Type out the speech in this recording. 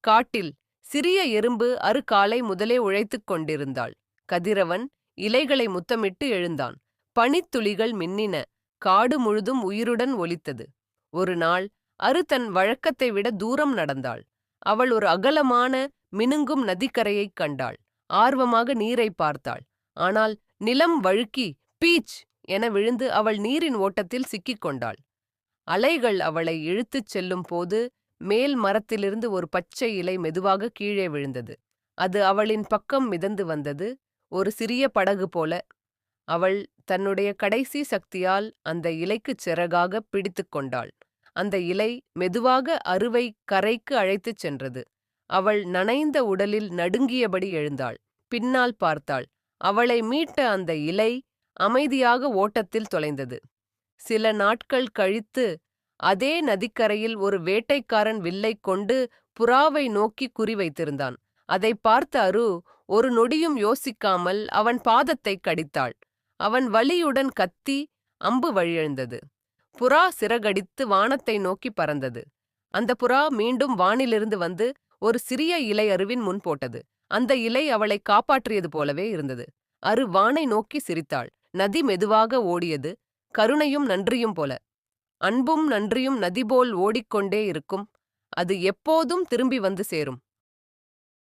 காட்டில் சிறிய எறும்பு காலை முதலே உழைத்துக் கொண்டிருந்தாள். கதிரவன் இலைகளை முத்தமிட்டு எழுந்தான். பனித்துளிகள் மின்னின. காடு முழுதும் உயிருடன் ஒலித்தது. ஒரு நாள் தன் வழக்கத்தை விட தூரம் நடந்தாள். அவள் ஒரு அகலமான மினுங்கும் நதிக்கரையைக் கண்டாள். ஆர்வமாக நீரை பார்த்தாள். ஆனால் நிலம் வழுக்கி பீச் என விழுந்து அவள் நீரின் ஓட்டத்தில் சிக்கிக் கொண்டாள். அலைகள் அவளை இழுத்துச் செல்லும் போது மேல் மரத்திலிருந்து ஒரு பச்சை இலை மெதுவாக கீழே விழுந்தது. அது அவளின் பக்கம் மிதந்து வந்தது, ஒரு சிறிய படகு போல. அவள் தன்னுடைய கடைசி சக்தியால் அந்த இலைக்குச் சிறகாக பிடித்து கொண்டாள். அந்த இலை மெதுவாக அருவை கரைக்கு அழைத்துச் சென்றது. அவள் நனைந்த உடலில் நடுங்கியபடி எழுந்தாள். பின்னால் பார்த்தாள். அவளை மீட்ட அந்த இலை அமைதியாக ஓட்டத்தில் தொலைந்தது. சில நாட்கள் கழித்து அதே நதிக்கரையில் ஒரு வேட்டைக்காரன் வில்லை கொண்டு புறாவை நோக்கி குறிவைத்திருந்தான். அதை பார்த்த ஒரு நொடியும் யோசிக்காமல் அவன் பாதத்தை கடித்தாள். அவன் வலியுடன் கத்தி அம்பு வழியெழுந்தது. புறா சிறகடித்து வானத்தை நோக்கி பறந்தது. அந்த புறா மீண்டும் வானிலிருந்து வந்து ஒரு சிறிய இலை அருவின் முன் போட்டது. அந்த இலை அவளை காப்பாற்றியது போலவே இருந்தது. வானை நோக்கி சிரித்தாள். நதி மெதுவாக ஓடியது, கருணையும் நன்றியும் போல. அன்பும் நன்றியும் நதி போல் ஓடிக்கொண்டே இருக்கும். அது எப்போதும் திரும்பி வந்து சேரும்.